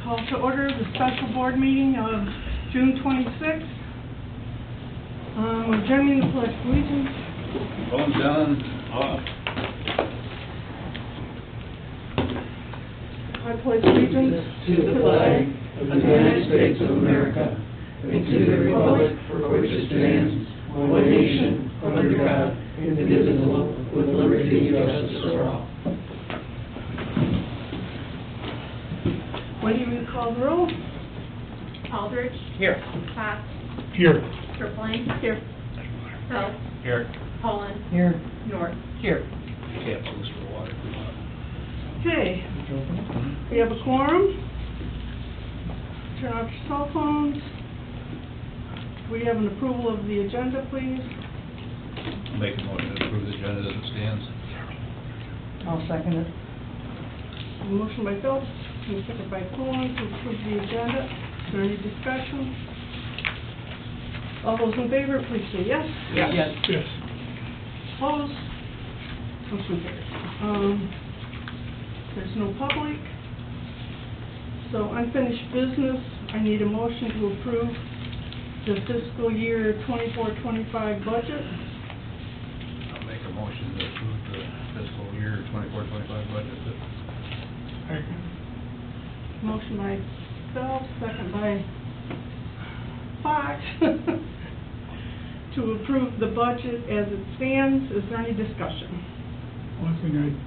Call to order the special board meeting of June 26th. Adjourning the pledge of allegiance. Phone's down, off. I pledge allegiance to the flag of the United States of America and to the republic for which it stands, one nation, under God, indivisible, with liberty and justice for all. When you call the roll? Aldridge. Here. Cox. Here. Stripling. Here. Hill. Here. Poland. Here. York. Here. Capsules for water. Okay, we have a quorum. Turn off your cell phones. We have an approval of the agenda, please. Make a motion to approve the agenda as it stands. I'll second it. A motion by Phelps, and a second by Cohen to approve the agenda. Is there any discussion? All those in favor, please say yes. Yes. Yes. Opposed? Motion carries. There's no public. So unfinished business, I need a motion to approve the fiscal year 24-25 budget. I'll make a motion to approve the fiscal year 24-25 budget. Motion by Phelps, second by Fox, to approve the budget as it stands. Is there any discussion? One thing I'd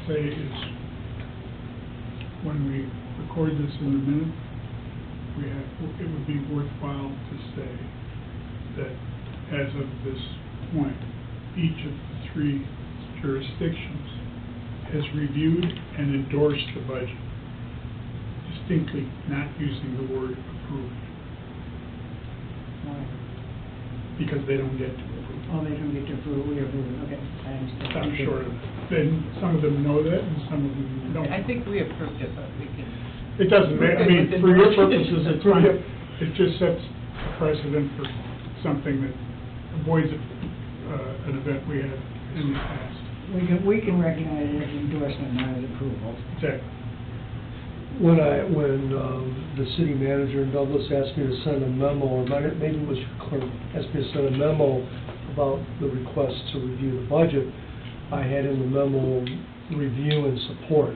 say is, when we record this in the minute, it would be worthwhile to say that as of this point, each of the three jurisdictions has reviewed and endorsed the budget, distinctly not using the word approved, because they don't get to approve. Oh, they don't get to approve, we approve it, okay, I understand. Stop short of it. Then some of them know that and some of them don't. I think we approved it, but we can. It doesn't matter, I mean, for your purposes, it's fine. It just sets a precedent for something that avoids an event we had in the past. We can recognize it as endorsement, not as approval. Exactly. When the city manager in Douglas asked me to send a memo, or maybe it was your clerk, asked me to send a memo about the request to review the budget, I had in the memo review and support.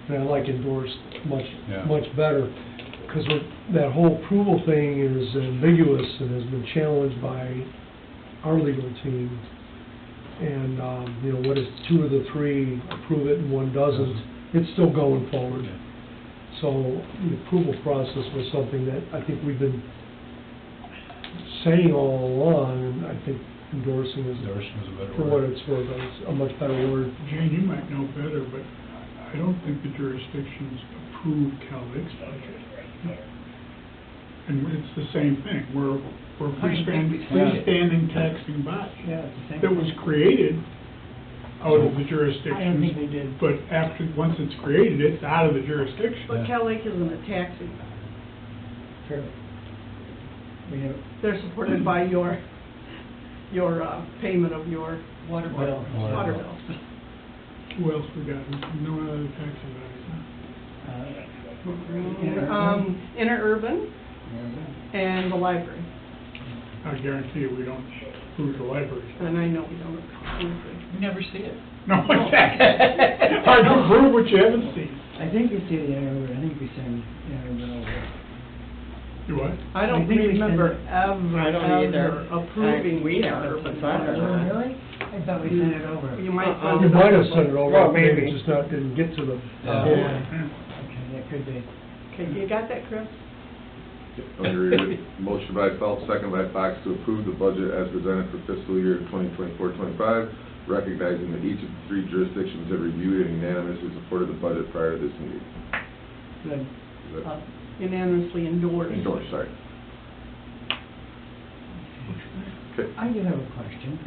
And I like endorsed much better, because that whole approval thing is ambiguous and has been challenged by our legal team. And, what if two of the three approve it and one doesn't? It's still going forward. So the approval process was something that I think we've been saying all along, and I think endorsing is, Endorsing is a better for word. what it's worth, it's a much better word. Jane, you might know better, but I don't think the jurisdictions approved Cal Lake's budget. And it's the same thing, we're a freestanding taxing body Yeah, it's the same. that was created out of the I don't think jurisdictions, they did. but once it's created, it's out of the jurisdiction. But Cal Lake isn't a taxing. Fair. We have They're supported by your payment of your water bill. water bill. Who else we got? No other taxing bodies, Interurban and the library. huh? I guarantee you, we don't approve the libraries. And I know we don't approve it. We never see it. No, exactly. Hard to prove what you haven't seen. I think we see the interurban, I think we send interurban over. You what? I don't I think we remember send- I don't either. ever approving We the haven't interurban decided. project. Oh, really? I thought we sent it over. You might You might have sent it over, Well, maybe maybe. just didn't get to the Yeah. board. Okay, that could be. Okay, you got that, Chris? Motion by Phelps, second by Fox to approve the budget as presented for fiscal year 2024-25, recognizing that each of the three jurisdictions have reviewed and unanimously supported the budget prior to this meeting. Good. Is that Unanimously endorsed. endorsed, sorry. Okay. I do have a question,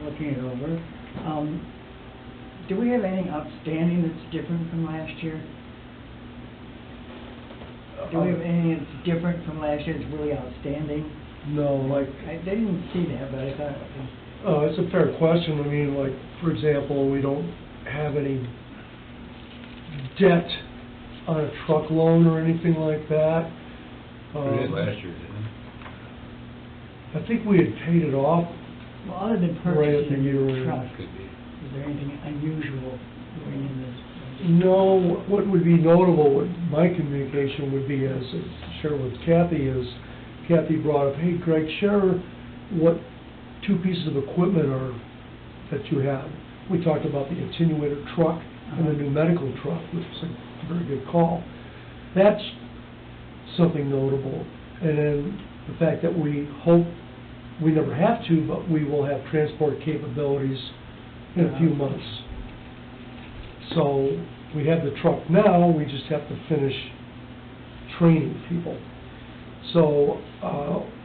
looking it over. Do we have anything outstanding that's different from last year? Do we have anything that's different from last year that's really outstanding? No, like, I didn't see that, but I thought, it's a fair question. I mean, like, for example, we don't have any debt on a truck loan or anything like that. We did last year, didn't I think we had paid it off. Well, other than Right at the purchasing year a end. truck, we? Could be. is there anything unusual going in this? No, what would be notable, what my communication would be as I share with Kathy is, Kathy brought up, hey Greg, share what two pieces of equipment are, that you have. We talked about the attenuator truck and the new medical truck, which was a very good call. That's something notable. And then the fact that we hope, we never have to, but we will have transport capabilities in a few months. So we have the truck now, we just have to finish training people. So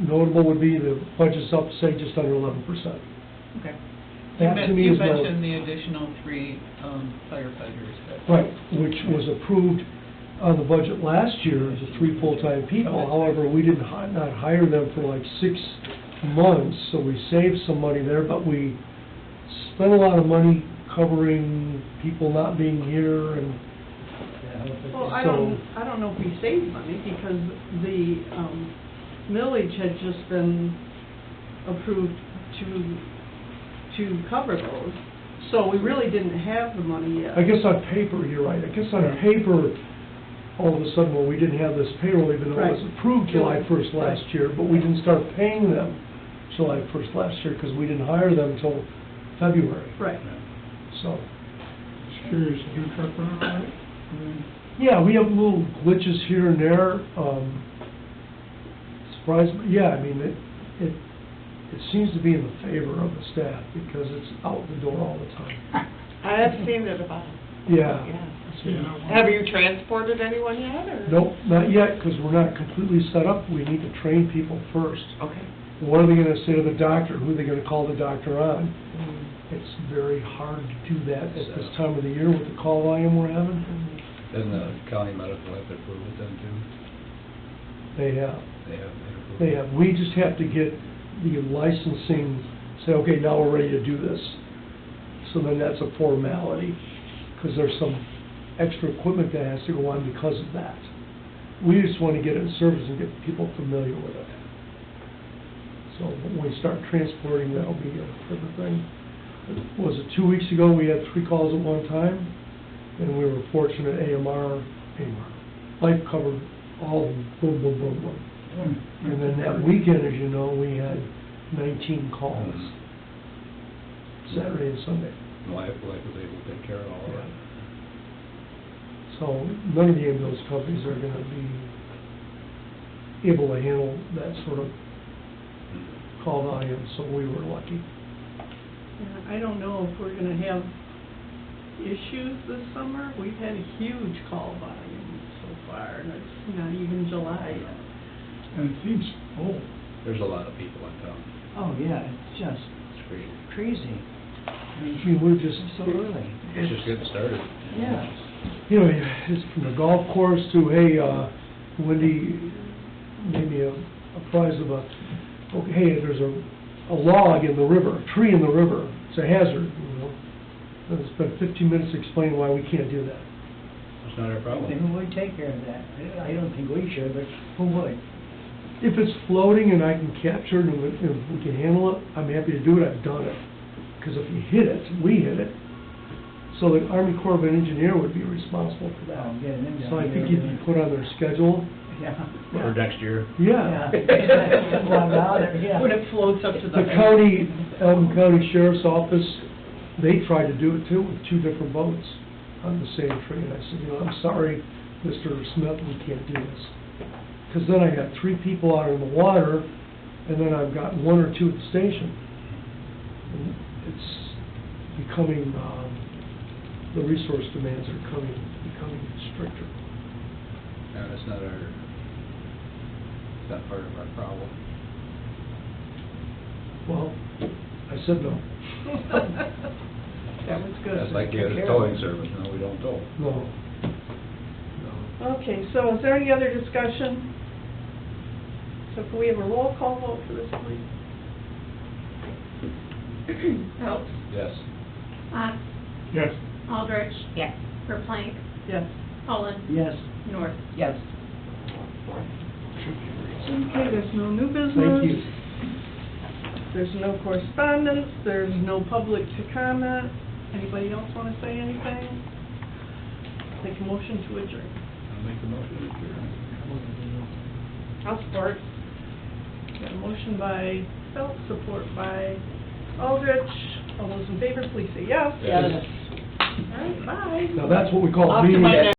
notable would be the budget's up, say, just under 11%. Okay. That to me You is notable. mentioned the additional 3 firefighters that... Right, which was approved on the budget last year, the 3 full-time people. However, we didn't not hire them for like 6 months, so we saved some money there, but we spent a lot of money covering people not being here and Well, I So- don't know if we saved money, because the millage had just been approved to cover those. So we really didn't have the money yet. I guess on paper, you're right. I guess on paper, all of a sudden, well, we didn't have this payroll, even though it was Right. approved July 1st last year, but we didn't start paying them July 1st last year, because we didn't hire them until February, Right. so. Just curious, is your truck running all right? Yeah, we have little glitches here and there, surprised, yeah, I mean, it seems to be in the favor of the staff, because it's out the door all the time. I have seen it about, Yeah. Yeah. have you transported anyone yet, or? Nope, not yet, because we're not completely set up. We need to train people first. Okay. What are they gonna say to the doctor? Who are they gonna call the doctor on? It's very hard to do that at this time of the year with the call volume we're having. Doesn't the county medical have to approve it then too? They have, They have, approve they it? have. We just have to get the licensing, say, okay, now we're ready to do this. So then that's a formality, because there's some extra equipment that has to go on because of that. We just want to get it in service and get people familiar with it. So when we start transporting, that'll be a different thing. Was it 2 weeks ago, we had 3 calls at one time, and we were fortunate, AMR, Life covered all of them, boom, boom, boom, boom. And then that weekend, as you know, we had 19 calls, Saturday and Sunday. Life was able to take care of all of that. So none of the ambulance companies are gonna be able to handle that sort of call volume, so we were lucky. Yeah, I don't know if we're gonna have issues this summer. We've had a huge call volume so far, and it's not even July yet. And it seems full. There's a lot of people in town. Oh, yeah, it's just It's crazy. crazy. I mean, we're just, So early. It's just getting started. Yeah. you know, it's from the golf course to, hey, Wendy made me a prize of okay, hey, there's a log in the river, a tree in the river, it's a hazard, you know. And it's been 15 minutes explaining why we can't do that. It's not our problem. Who would take care of that? I don't think we should, but who would? If it's floating and I can capture it and we can handle it, I'm happy to do it, I've done it. Because if you hit it, we hit it. So the Army Corps of Engineer would be responsible for that. Oh, get it in So I down think here. you'd be put on their schedule. Yeah. For next year. Yeah. Yeah. When it floats up to the... The county, Elton County Sheriff's Office, they tried to do it too with 2 different boats on the same tree. And I said, you know, I'm sorry, Mr. Smith, we can't do this. Because then I got 3 people out in the water, and then I've got 1 or 2 at the station. And it's becoming, the resource demands are becoming stricter. And it's not part of our problem. Well, I said no. That was good. That's like you had a towing service, no, we don't tow. No. Okay, so is there any other discussion? So can we have a roll call vote for this, please? Phelps, Yes. Mott, Yes. Aldrich, Yes. Verplank, Yes. Holland. Yes. North. Yes. Okay, there's no new business. Thank you. There's no correspondence, there's no public to comment. Anybody else want to say anything? Take a motion to adjourn. I'll make the motion to adjourn. I'll support. Got a motion by Phelps, support by Aldrich. All those in favor, please say yes. Yes. All right, bye. Now, that's what we call Off to meeting. my next